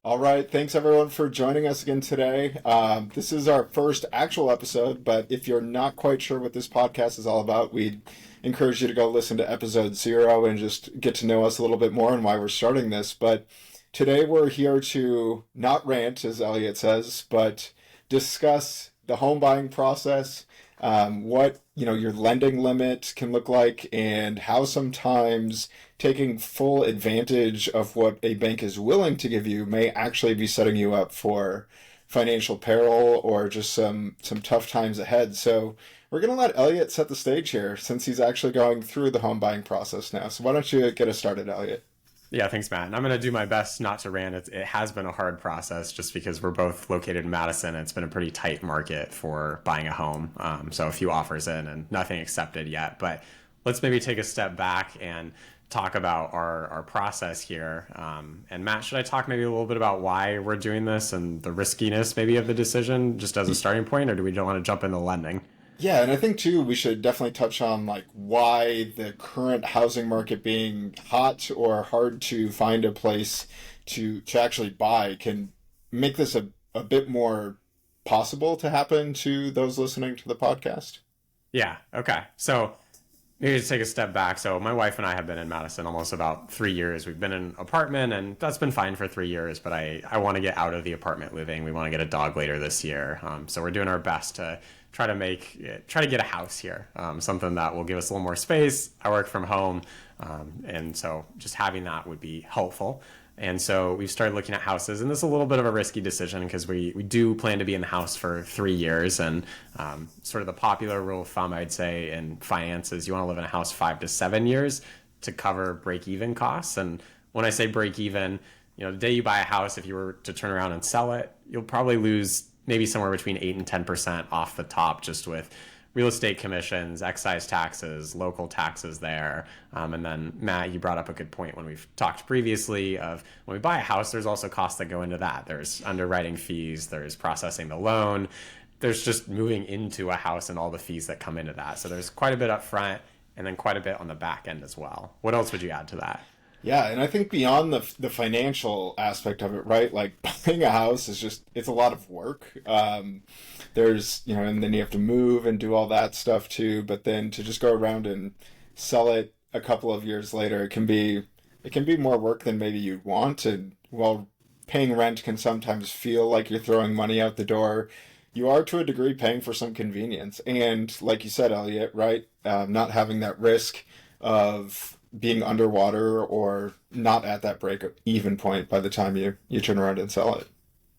All right, thanks everyone for joining us again today. This is our first actual episode, but if you're not quite sure what this podcast is all about, we'd encourage you to go listen to episode 0 and just get to know us a little bit more and why we're starting this. But today we're here to not rant, as Elliott says, but discuss the home buying process, what your lending limit can look like, and how sometimes taking full advantage of what a bank is willing to give you may actually be setting you up for financial peril or just some tough times ahead. So we're going to let Elliott set the stage here since he's actually going through the home buying process now. So why don't you get us started, Elliott? Yeah, thanks, Matt. And I'm going to do my best not to rant. It has been a hard process just because we're both located in Madison. It's been a pretty tight market for buying a home. So a few offers in and nothing accepted yet. But let's maybe take a step back and talk about our process here. And Matt, should I talk maybe a little bit about why we're doing this and the riskiness maybe of the decision just as a starting point, or do we don't want to jump into lending? Yeah, and I think too we should definitely touch on like why the current housing market being hot or hard to find a place to actually buy can make this a bit more possible to happen to those listening to the podcast. Yeah, okay. So maybe to take a step back. So my wife and I have been in Madison almost about 3 years. We've been in an apartment and that's been fine for 3 years, but I want to get out of the apartment living. We want to get a dog later this year. So we're doing our best to try to get a house here, something that will give us a little more space. I work from home, and so just having that would be helpful. And so we've started looking at houses, and this is a little bit of a risky decision because we do plan to be in the house for 3 years. And sort of the popular rule of thumb, I'd say, in finance is you want to live in a house 5 to 7 years to cover break-even costs. And when I say break-even, the day you buy a house, if you were to turn around and sell it, you'll probably lose maybe somewhere between 8 and 10% off the top just with real estate commissions, excise taxes, local taxes there. And then, Matt, you brought up a good point when we've talked previously of when we buy a house, there's also costs that go into that. There's underwriting fees, there's processing the loan, there's just moving into a house and all the fees that come into that. So there's quite a bit up front and then quite a bit on the back end as well. What else would you add to that? Yeah, and I think beyond the financial aspect of it, right? Like buying a house is it's a lot of work. There's, and then you have to move and do all that stuff too. But then to just go around and sell it a couple of years later, it can be more work than maybe you'd want. And while paying rent can sometimes feel like you're throwing money out the door, you are to a degree paying for some convenience. And like you said, Elliot, right? Not having that risk of being underwater or not at that break even point by the time you turn around and sell it.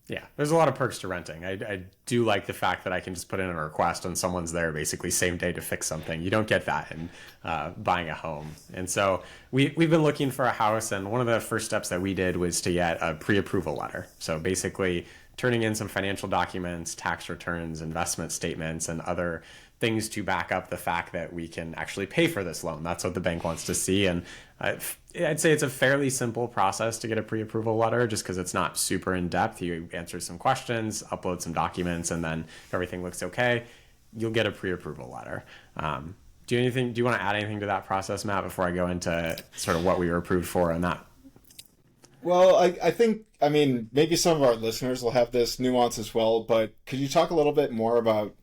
Yeah, there's a lot of perks to renting. I do like the fact that I can just put in a request and someone's there basically same day to fix something. You don't get that in buying a home. And so we've been looking for a house, and one of the first steps that we did was to get a pre-approval letter. So basically turning in some financial documents, tax returns, investment statements, and other things to back up the fact that we can actually pay for this loan. That's what the bank wants to see. And I'd say it's a fairly simple process to get a pre-approval letter just because it's not super in-depth. You answer some questions, upload some documents, and then if everything looks okay, you'll get a pre-approval letter. Do you want to add anything to that process, Matt, before I go into sort of what we were approved for and that? Well, I think, maybe some of our listeners will have this nuance as well, but could you talk a little bit more about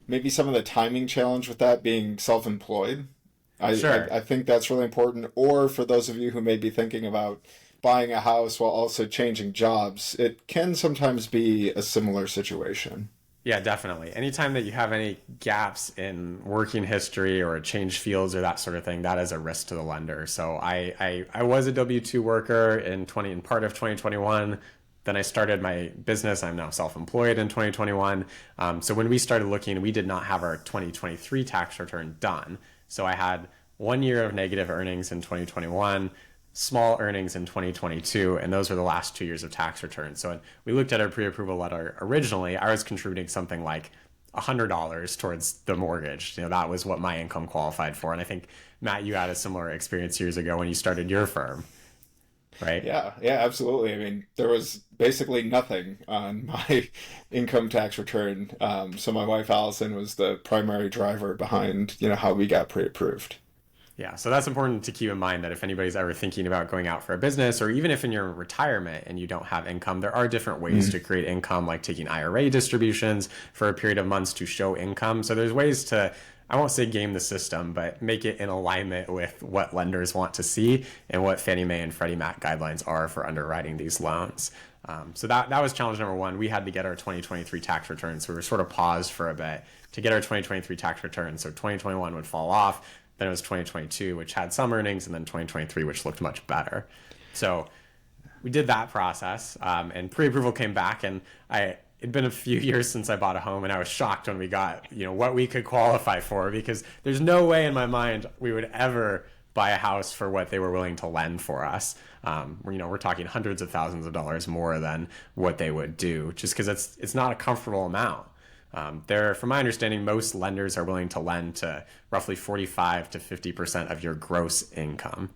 maybe some of the timing challenge with that being self-employed? Sure. I think that's really important. Or for those of you who may be thinking about buying a house while also changing jobs, it can sometimes be a similar situation. Yeah, definitely. Anytime that you have any gaps in working history or change fields or that sort of thing, that is a risk to the lender. So I was a W-2 worker in part of 2021. Then I started my business. I'm now self-employed in 2021. So when we started looking, we did not have our 2023 tax return done. So I had 1 year of negative earnings in 2021, small earnings in 2022, and those were the last 2 years of tax returns. So when we looked at our pre-approval letter originally, I was contributing something like $100 towards the mortgage. That was what my income qualified for. And I think, Matt, you had a similar experience years ago when you started your firm. Right? Yeah, absolutely. There was basically nothing on my income tax return. So my wife, Allison, was the primary driver behind, how we got pre-approved. Yeah, so that's important to keep in mind that if anybody's ever thinking about going out for a business, or even if in your retirement and you don't have income, there are different ways to create income, like taking IRA distributions for a period of months to show income. So there's ways to, I won't say game the system, but make it in alignment with what lenders want to see and what Fannie Mae and Freddie Mac guidelines are for underwriting these loans. So that was challenge number one. We had to get our 2023 tax returns. So we were sort of paused for a bit to get our 2023 tax returns. So 2021 would fall off. Then it was 2022, which had some earnings, and then 2023, which looked much better. So we did that process, and pre-approval came back, and it'd been a few years since I bought a home, and I was shocked when we got, what we could qualify for, because there's no way in my mind we would ever buy a house for what they were willing to lend for us. We're talking hundreds of thousands of dollars more than what they would do, just because it's not a comfortable amount. From my understanding, most lenders are willing to lend to roughly 45 to 50% of your gross income.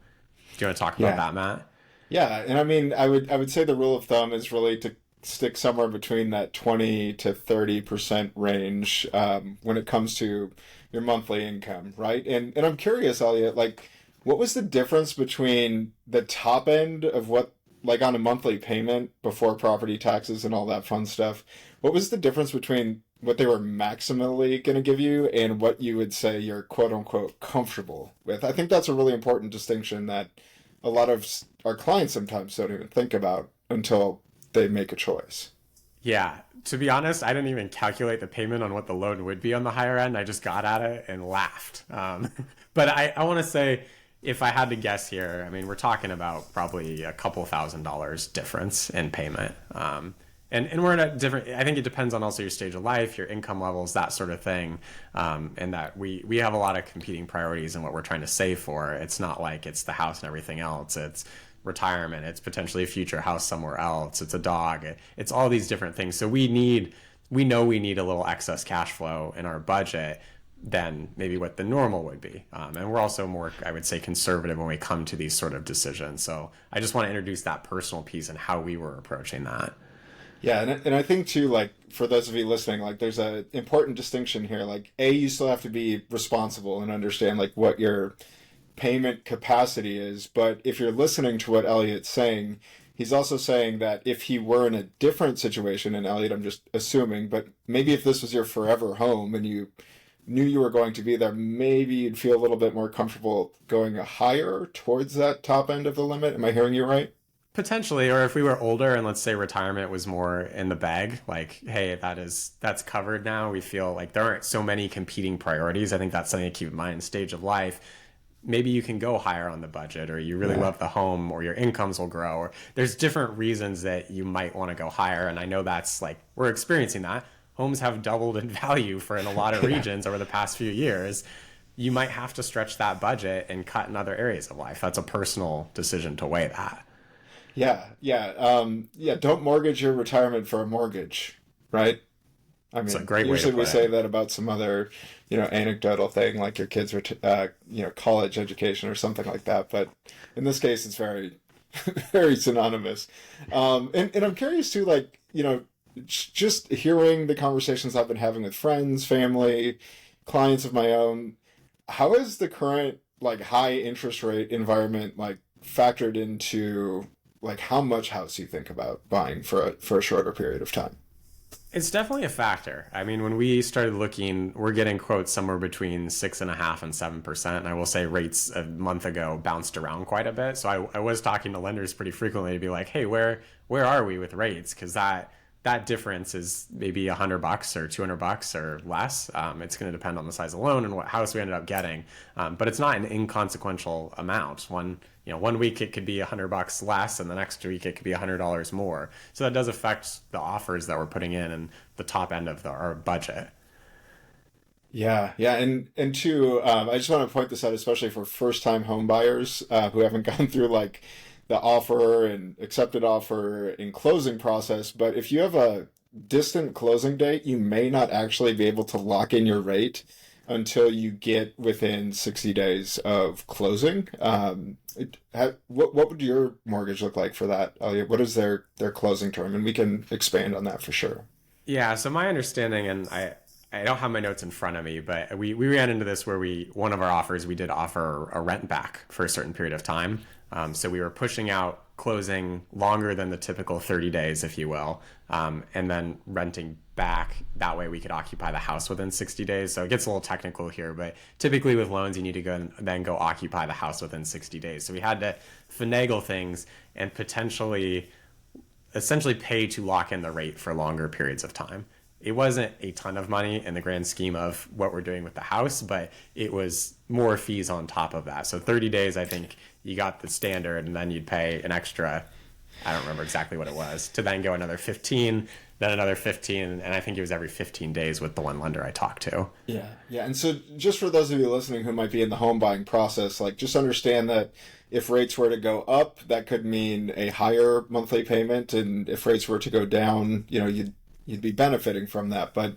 Do you want to talk about that, Matt? Yeah, and I mean, I would say the rule of thumb is really to stick somewhere between that 20 to 30% range when it comes to your monthly income, right? And I'm curious, Elliott, like, what was the difference between the top end of what, like on a monthly payment before property taxes and all that fun stuff? What was the difference between what they were maximally going to give you and what you would say you're quote unquote comfortable with? I think that's a really important distinction that a lot of our clients sometimes don't even think about until they make a choice. Yeah, to be honest, I didn't even calculate the payment on what the loan would be on the higher end. I just got at it and laughed. But I want to say, if I had to guess here, I mean, we're talking about probably a couple $1,000s difference in payment. And we're in a different, I think it depends on also your stage of life, your income levels, that sort of thing. And that we have a lot of competing priorities in what we're trying to save for. It's not like it's the house and everything else. It's retirement. It's potentially a future house somewhere else. It's a dog. It's all these different things. So we know we need a little excess cash flow in our budget than maybe what the normal would be. And we're also more, I would say, conservative when we come to these sort of decisions. So I just want to introduce that personal piece and how we were approaching that. Yeah, and I think too, like, for those of you listening, like, there's an important distinction here. Like, you still have to be responsible and understand, like, what your payment capacity is. But if you're listening to what Elliott's saying, he's also saying that if he were in a different situation, and Elliott, I'm just assuming, but maybe if this was your forever home and you knew you were going to be there, maybe you'd feel a little bit more comfortable going higher towards that top end of the limit. Am I hearing you right? Potentially, or if we were older and let's say retirement was more in the bag, like, hey, that's covered now. We feel like there aren't so many competing priorities. I think that's something to keep in mind. Stage of life, maybe you can go higher on the budget, or you really love the home, or your incomes will grow, or there's different reasons that you might want to go higher. And I know that's like, we're experiencing that. Homes have doubled in value in a lot of regions over the past few years. You might have to stretch that budget and cut in other areas of life. That's a personal decision to weigh that. Yeah. Don't mortgage your retirement for a mortgage, right? I mean, a great way usually to we put say it. that about some other, anecdotal thing, like your kids' college education or something like that. But in this case, it's very, very synonymous. And I'm curious too, like, just hearing the conversations I've been having with friends, family, clients of my own. How is the current like high interest rate environment like factored into like how much house you think about buying for a shorter period of time? It's definitely a factor. I mean, when we started looking, we're getting quotes somewhere between 6.5% and 7%. And I will say rates a month ago bounced around quite a bit. So I was talking to lenders pretty frequently to be like, hey, where are we with rates? Because that difference is maybe $100 or $200 or less. It's going to depend on the size of the loan and what house we ended up getting. But it's not an inconsequential amount. One week it could be $100 less, and the next week it could be $100 more. So that does affect the offers that we're putting in and the top end of our budget. Yeah, and two, I just want to point this out, especially for first-time home buyers who haven't gone through like the offer and accepted offer and closing process. But if you have a distant closing date, you may not actually be able to lock in your rate until you get within 60 days of closing. What would your mortgage look like for that, Elliott? What is their closing term? And we can expand on that for sure. Yeah, so my understanding, and I don't have my notes in front of me, but we ran into this where one of our offers, we did offer a rent back for a certain period of time. So we were pushing out closing longer than the typical 30 days, if you will, and then renting back. That way we could occupy the house within 60 days. So it gets a little technical here, but typically with loans, you need to go occupy the house within 60 days. So we had to finagle things and essentially pay to lock in the rate for longer periods of time. It wasn't a ton of money in the grand scheme of what we're doing with the house, but it was more fees on top of that. So 30 days, I think you got the standard, and then you'd pay an extra, I don't remember exactly what it was, to then go another 15, then another 15, and I think it was every 15 days with the one lender I talked to. Yeah. And so just for those of you listening who might be in the home buying process, like just understand that if rates were to go up, that could mean a higher monthly payment, and if rates were to go down, you'd be benefiting from that. But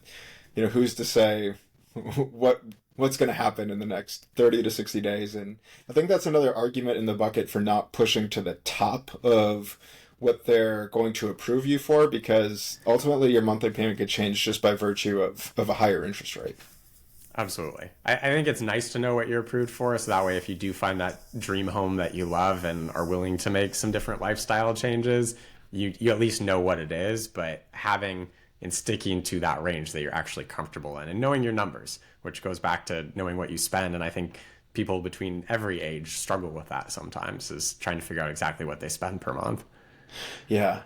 who's to say what's going to happen in the next 30 to 60 days? And I think that's another argument in the bucket for not pushing to the top of what they're going to approve you for, because ultimately your monthly payment could change just by virtue of a higher interest rate. Absolutely. I think it's nice to know what you're approved for, so that way if you do find that dream home that you love and are willing to make some different lifestyle changes, you at least know what it is. But having and sticking to that range that you're actually comfortable in, and knowing your numbers, which goes back to knowing what you spend. And I think people between every age struggle with that sometimes, is trying to figure out exactly what they spend per month. Yeah.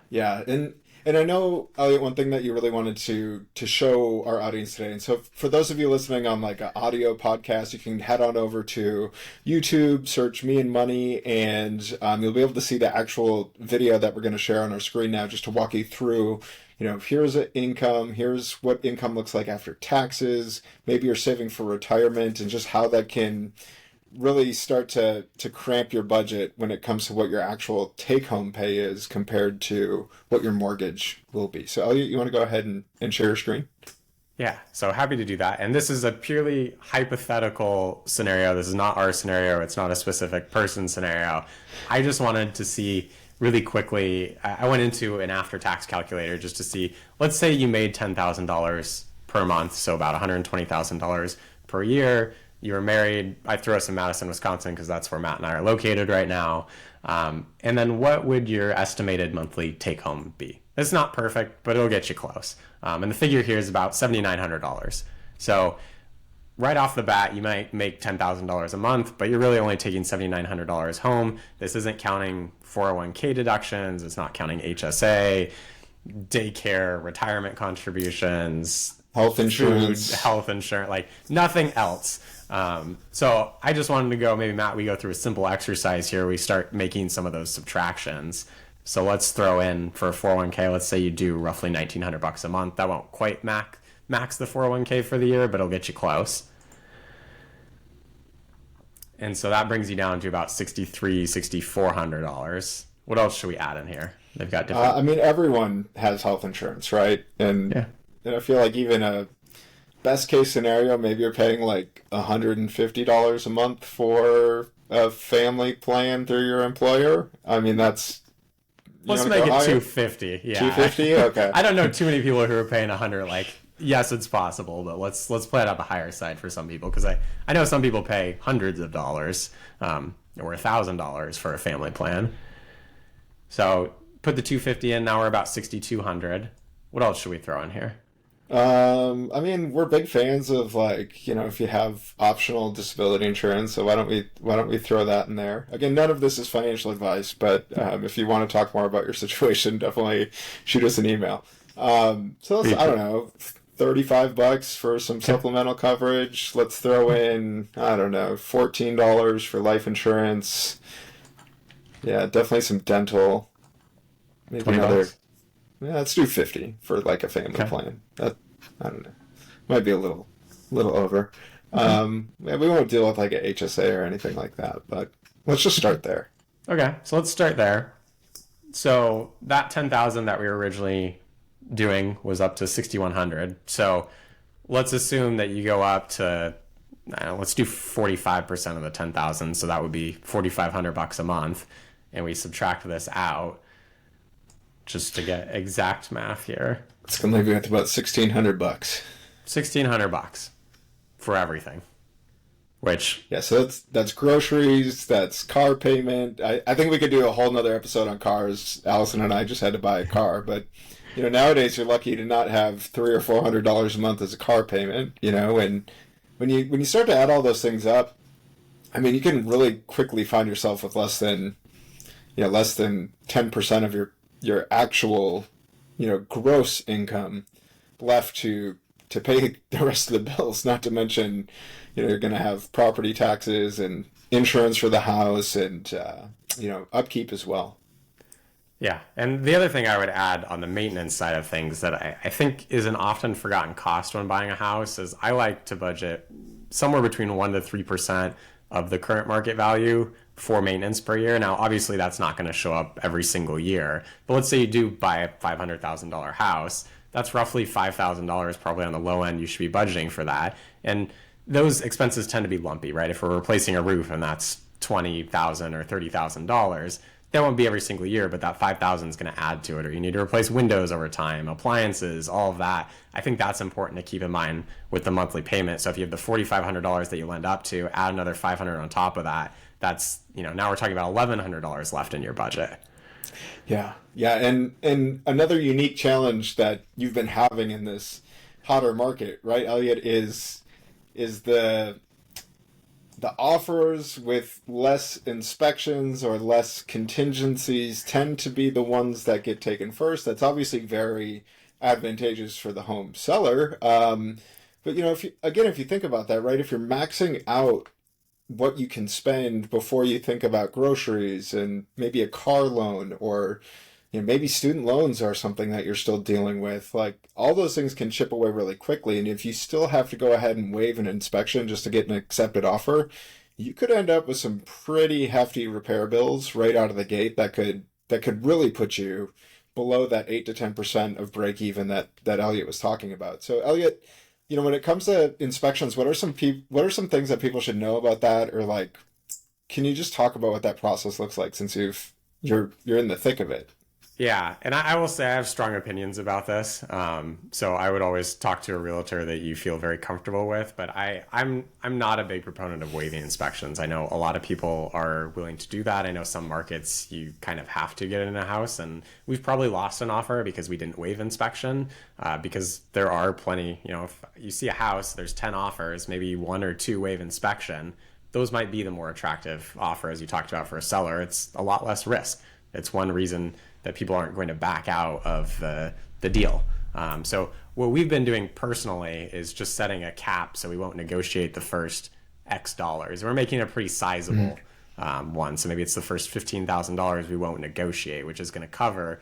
And I know, Elliott, one thing that you really wanted to show our audience today. And so for those of you listening on like an audio podcast, you can head on over to YouTube, search Me and Money, and you'll be able to see the actual video that we're going to share on our screen now, just to walk you through, here's an income, here's what income looks like after taxes, maybe you're saving for retirement, and just how that can really start to cramp your budget when it comes to what your actual take-home pay is compared to what your mortgage will be. So Elliott, you want to go ahead and share your screen? Yeah, so happy to do that. And this is a purely hypothetical scenario. This is not our scenario. It's not a specific person scenario. I just wanted to see really quickly, I went into an after-tax calculator just to see, let's say you made $10,000 per month, so about $120,000 per year. You were married. I threw us in Madison, Wisconsin, because that's where Matt and I are located right now. And then what would your estimated monthly take home be? It's not perfect, but it'll get you close. And the figure here is about $7,900. So right off the bat, you might make $10,000 a month, but you're really only taking $7,900 home. This isn't counting 401k deductions. It's not counting HSA, daycare, retirement contributions, health insurance, like nothing else. So I just wanted to go, maybe Matt, we go through a simple exercise here. We start making some of those subtractions. So let's throw in for a 401k, let's say you do roughly $1,900 a month. That won't quite max the 401k for the year, but it'll get you close. And so that brings you down to about $6,400. What else should we add in here? They've got different. Everyone has health insurance, right? And I feel like even a best case scenario, maybe you're paying like $150 a month for a family plan through your employer. I mean, let's make it $250. Yeah, $250. Okay. I don't know too many people who are paying $100. Like, yes, it's possible, but let's play it on the higher side for some people, because I know some people pay hundreds of dollars or $1,000 for a family plan. So put the $250 in. Now we're about $6,200. What else should we throw in here? We're big fans of, like, if you have optional disability insurance, so why don't we throw that in there? Again, none of this is financial advice, but if you want to talk more about your situation, definitely shoot us an email. So let's, I don't know, $35 for some supplemental coverage. Let's throw in, I don't know, $14 for life insurance. Yeah, definitely some dental. Maybe another. Yeah, let's do $50 for like a family plan. That, I don't know, might be a little over. We won't deal with like a HSA or anything like that, but let's just start there. Okay, so let's start there. So that $10,000 that we were originally doing was up to $6,100. So let's assume that you go up to, let's do 45% of the $10,000. So that would be $4,500 a month, and we subtract this out just to get exact math here. It's gonna leave you with about $1,600. $1,600 for everything, which Yeah, so that's groceries, that's car payment. I think we could do a whole nother episode on cars. Allison and I just had to buy a car, but nowadays you're lucky to not have $300 or $400 a month as a car payment. And when you start to add all those things up, I mean, you can really quickly find yourself with less than 10% of your actual gross income left to pay the rest of the bills. Not to mention, you're going to have property taxes and insurance for the house and upkeep as well. Yeah, and the other thing I would add on the maintenance side of things that I think is an often forgotten cost when buying a house is I like to budget somewhere between 1% to 3% of the current market value for maintenance per year. Now, obviously, that's not going to show up every single year, but let's say you do buy a $500,000 house. That's roughly $5,000 probably on the low end. You should be budgeting for that. And those expenses tend to be lumpy, right? If we're replacing a roof and that's $20,000 or $30,000, that won't be every single year, but that $5,000 is going to add to it. Or you need to replace windows over time, appliances, all of that. I think that's important to keep in mind with the monthly payment. So if you have the $4,500 that you lend up to, add another $500 on top of that, that's, now we're talking about $1,100 left in your budget. Yeah. And another unique challenge that you've been having in this hotter market, right, Elliott, is the offers with less inspections or less contingencies tend to be the ones that get taken first. That's obviously very advantageous for the home seller. But if you think about that, right, if you're maxing out what you can spend before you think about groceries and maybe a car loan or maybe student loans are something that you're still dealing with, like all those things can chip away really quickly. And if you still have to go ahead and waive an inspection just to get an accepted offer, you could end up with some pretty hefty repair bills right out of the gate that could really put you below that 8 to 10% of break even that Elliott was talking about. So Elliott, when it comes to inspections, what are some things that people should know about that? Or like, can you just talk about what that process looks like since you're in the thick of it? Yeah, and I will say I have strong opinions about this. So I would always talk to a realtor that you feel very comfortable with, but I'm not a big proponent of waiving inspections. I know a lot of people are willing to do that. I know some markets you kind of have to get in a house, and we've probably lost an offer because we didn't waive inspection, because there are plenty, if you see a house, there's 10 offers, maybe 1 or 2 waive inspection. Those might be the more attractive offer, as you talked about, for a seller. It's a lot less risk. It's one reason that people aren't going to back out of the deal. So what we've been doing personally is just setting a cap so we won't negotiate the first X dollars. We're making a pretty sizable one. So maybe it's the first $15,000 we won't negotiate, which is going to cover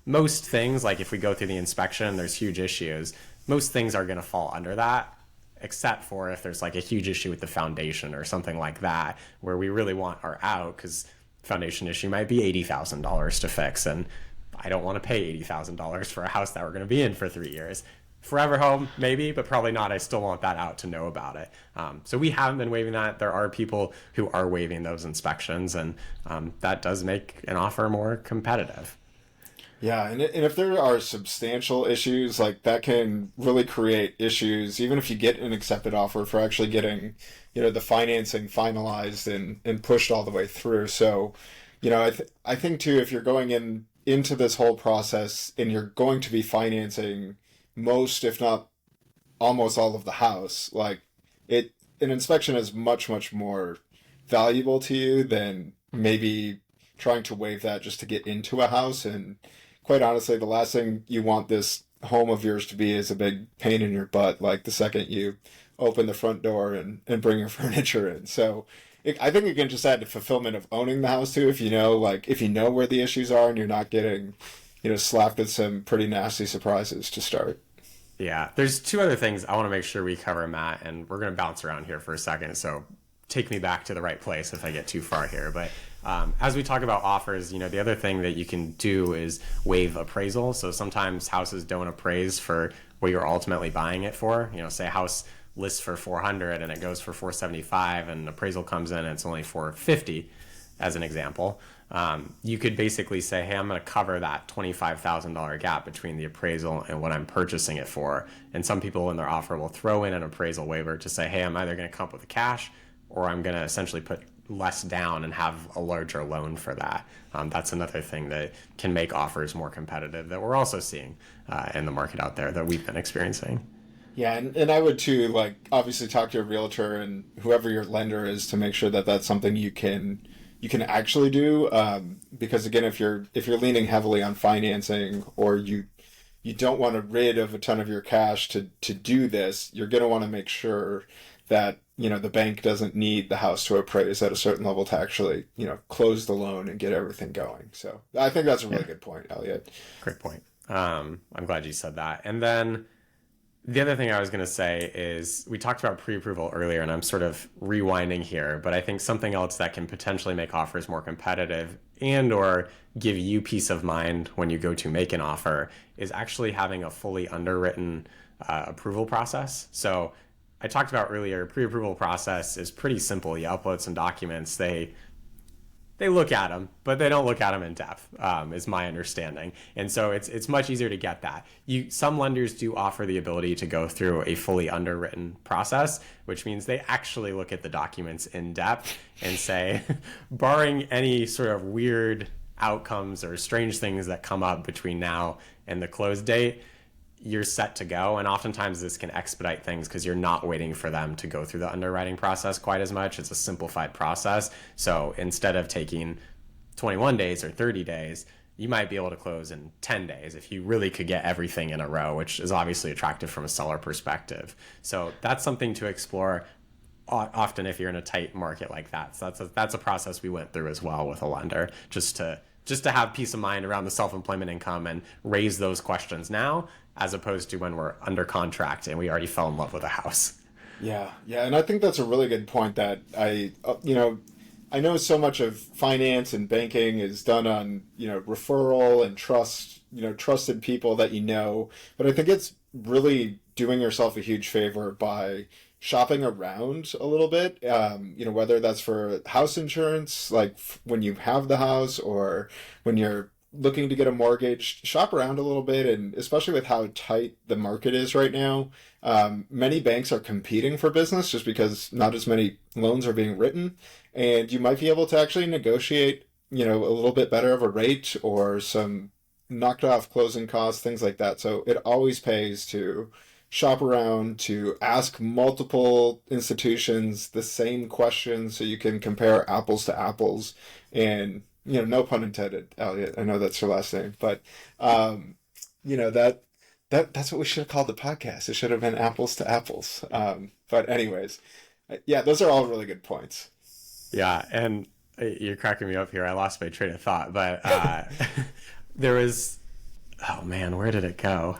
most things. Like if we go through the inspection, there's huge issues. Most things are going to fall under that, except for if there's like a huge issue with the foundation or something like that, where we really want our out, because foundation issue might be $80,000 to fix, and I don't want to pay $80,000 for a house that we're going to be in for 3 years. Forever home, maybe, but probably not. I still want that out to know about it. So we haven't been waiving that. There are people who are waiving those inspections, and that does make an offer more competitive. Yeah, and if there are substantial issues, like that can really create issues, even if you get an accepted offer, for actually getting, the financing finalized and pushed all the way through. So, I think too, if you're going into this whole process and you're going to be financing most, if not almost all of the house, like an inspection is much, much more valuable to you than maybe trying to waive that just to get into a house. And quite honestly, the last thing you want this home of yours to be is a big pain in your butt, like the second you open the front door and bring your furniture in. So I think you can just add the fulfillment of owning the house too, if you know where the issues are and you're not getting, slapped with some pretty nasty surprises to start. Yeah, there's 2 other things I want to make sure we cover, Matt, and we're going to bounce around here for a second, so take me back to the right place if I get too far here. But as we talk about offers, the other thing that you can do is waive appraisal. So sometimes houses don't appraise for what you're ultimately buying it for. Say a house lists for $400 and it goes for $475, and appraisal comes in and it's only $450. as an example, you could basically say, hey, I'm going to cover that $25,000 gap between the appraisal and what I'm purchasing it for. And some people in their offer will throw in an appraisal waiver to say, hey, I'm either going to come up with the cash or I'm going to essentially put less down and have a larger loan for that. That's another thing that can make offers more competitive that we're also seeing in the market out there that we've been experiencing. Yeah, and I would too, like, obviously talk to your realtor and whoever your lender is to make sure that that's something you can actually do. Because again, if you're leaning heavily on financing, or you don't want to rid of a ton of your cash to do this, you're going to want to make sure that, the bank doesn't need the house to appraise at a certain level to actually, close the loan and get everything going. So I think that's a really good point, Elliott. Great point. I'm glad you said that. And then the other thing I was going to say is we talked about pre-approval earlier, and I'm sort of rewinding here, but I think something else that can potentially make offers more competitive and or give you peace of mind when you go to make an offer is actually having a fully underwritten approval process. So I talked about earlier, pre-approval process is pretty simple. You upload some documents, they look at them, but they don't look at them in depth, is my understanding. And so it's much easier to get that. Some lenders do offer the ability to go through a fully underwritten process, which means they actually look at the documents in depth and say, barring any sort of weird outcomes or strange things that come up between now and the close date, you're set to go. And oftentimes this can expedite things because you're not waiting for them to go through the underwriting process quite as much. It's a simplified process. So instead of taking 21 days or 30 days, you might be able to close in 10 days if you really could get everything in a row, which is obviously attractive from a seller perspective. So that's something to explore often if you're in a tight market like that. So that's a process we went through as well with a lender, just to have peace of mind around the self-employment income and raise those questions now, as opposed to when we're under contract and we already fell in love with a house. Yeah, and I think that's a really good point that I know so much of finance and banking is done on, referral and trust, trusted people that but I think it's really doing yourself a huge favor by shopping around a little bit, whether that's for house insurance, like when you have the house, or when you're looking to get a mortgage, shop around a little bit. And especially with how tight the market is right now, many banks are competing for business just because not as many loans are being written. And you might be able to actually negotiate, a little bit better of a rate or some knocked off closing costs, things like that. So it always pays to shop around, to ask multiple institutions the same questions so you can compare apples to apples. And no pun intended, Elliott. I know that's your last name, but that's what we should have called the podcast. It should have been apples to apples. But anyways, yeah, those are all really good points. Yeah, and you're cracking me up here. I lost my train of thought, but there was, oh man, where did it go?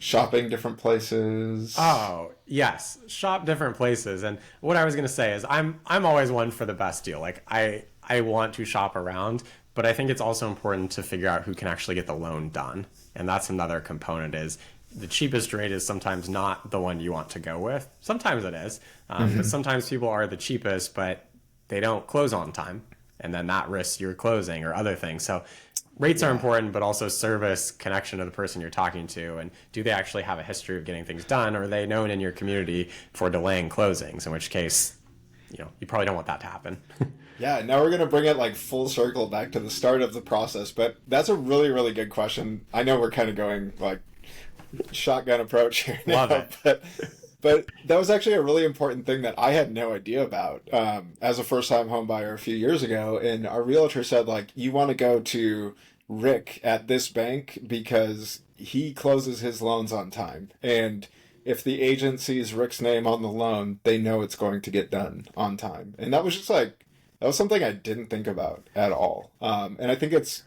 Shopping different places. Oh, yes. Shop different places. And what I was going to say is I'm always one for the best deal. Like I want to shop around, but I think it's also important to figure out who can actually get the loan done. And that's another component is the cheapest rate is sometimes not the one you want to go with. Sometimes it is. But sometimes people are the cheapest, but they don't close on time. And then that risks your closing or other things. So rates are important, but also service, connection to the person you're talking to, and do they actually have a history of getting things done, or are they known in your community for delaying closings, in which case, you probably don't want that to happen. Yeah, now we're going to bring it like full circle back to the start of the process, but that's a really, really good question. I know we're kind of going like shotgun approach here now, Love it. But that was actually a really important thing that I had no idea about as a first-time home buyer a few years ago. And our realtor said, like, you want to go to Rick at this bank because he closes his loans on time. And if the agent sees Rick's name on the loan, they know it's going to get done on time. And that was just like, that was something I didn't think about at all. And I think it's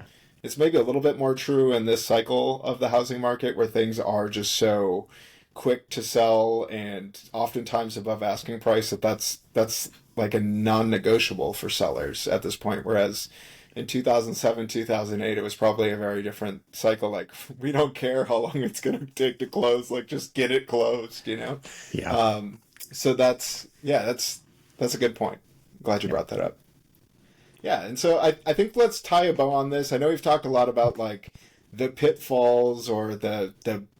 maybe a little bit more true in this cycle of the housing market where things are just so quick to sell and oftentimes above asking price that's like a non-negotiable for sellers at this point, whereas in 2007 2008 it was probably a very different cycle. Like, we don't care how long it's going to take to close, like just get it closed. Yeah. So that's That's a good point. Glad you brought that up. Yeah, and so I think let's tie a bow on this. I know we've talked a lot about like the pitfalls or the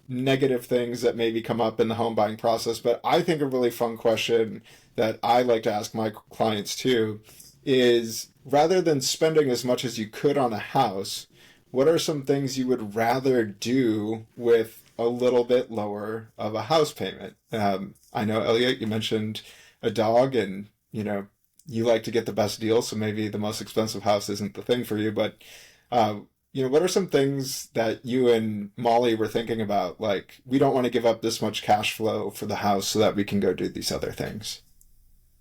negative things that maybe come up in the home buying process, but I think a really fun question that I like to ask my clients too is rather than spending as much as you could on a house, what are some things you would rather do with a little bit lower of a house payment? I know, Elliot, you mentioned a dog and, you like to get the best deal, so maybe the most expensive house isn't the thing for you, but what are some things that you and Molly were thinking about? Like, we don't want to give up this much cash flow for the house so that we can go do these other things.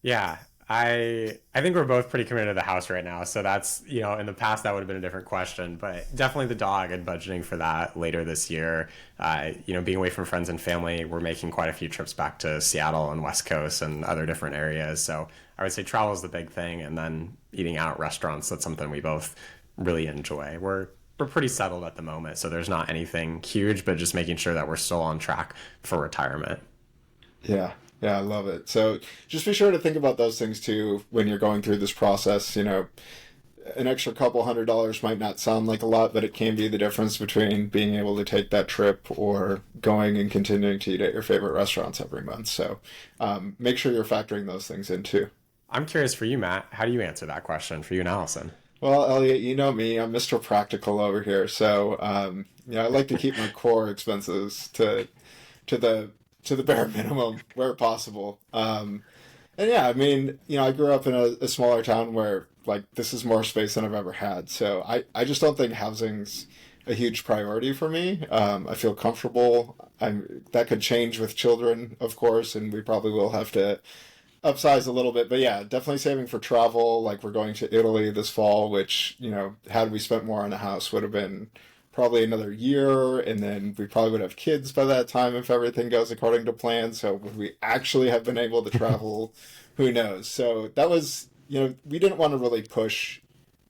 Yeah, I think we're both pretty committed to the house right now. So that's, in the past that would have been a different question, but definitely the dog and budgeting for that later this year. Being away from friends and family, we're making quite a few trips back to Seattle and West Coast and other different areas. So I would say travel is the big thing, and then eating out at restaurants, that's something we both really enjoy. We're pretty settled at the moment, so there's not anything huge, but just making sure that we're still on track for retirement. Yeah. Yeah, I love it. So just be sure to think about those things too when you're going through this process. An extra couple $100 might not sound like a lot, but it can be the difference between being able to take that trip or going and continuing to eat at your favorite restaurants every month. So make sure you're factoring those things in too. I'm curious for you, Matt, how do you answer that question for you and Allison? Well, Elliot, you know me, I'm Mr. Practical over here. So, I like to keep my core expenses to the bare minimum where possible. And yeah, I mean, I grew up in a smaller town where like this is more space than I've ever had. So I just don't think housing's a huge priority for me. I feel comfortable. That could change with children, of course, and we probably will have to upsize a little bit. But yeah, definitely saving for travel. Like we're going to Italy this fall, which, had we spent more on a house would have been probably another year, and then we probably would have kids by that time if everything goes according to plan. So would we actually have been able to travel? Who knows? So that was, we didn't want to really push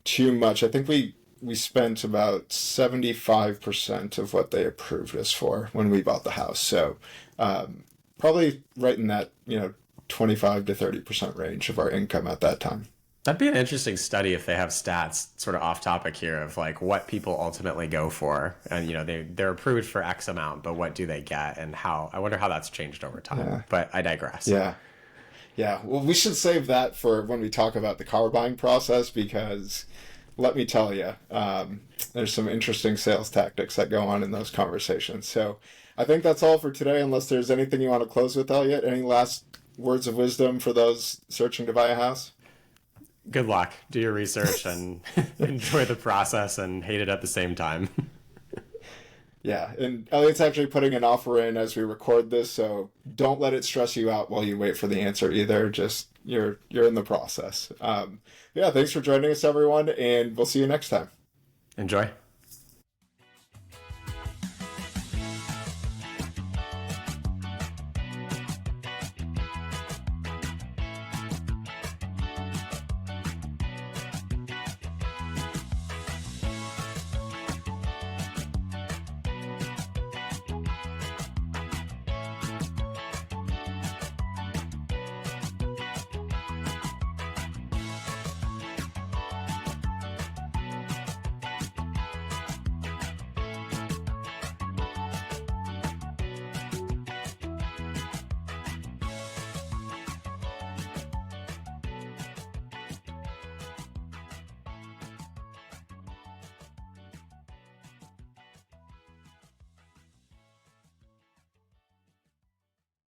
too much. I think we spent about 75% of what they approved us for when we bought the house. So probably right in that, 25 to 30% range of our income at that time. That'd be an interesting study if they have stats sort of off topic here of like what people ultimately go for. And, they're approved for X amount, but what do they get and how? I wonder how that's changed over time. Yeah. But I digress. Yeah. Yeah. Well, we should save that for when we talk about the car buying process, because let me tell you, there's some interesting sales tactics that go on in those conversations. So I think that's all for today, unless there's anything you want to close with, Elliot. Any last words of wisdom for those searching to buy a house? Good luck. Do your research and enjoy the process and hate it at the same time. Yeah, and Elliot's actually putting an offer in as we record this, so don't let it stress you out while you wait for the answer either. Just you're in the process. Yeah, thanks for joining us, everyone, and we'll see you next time. Enjoy.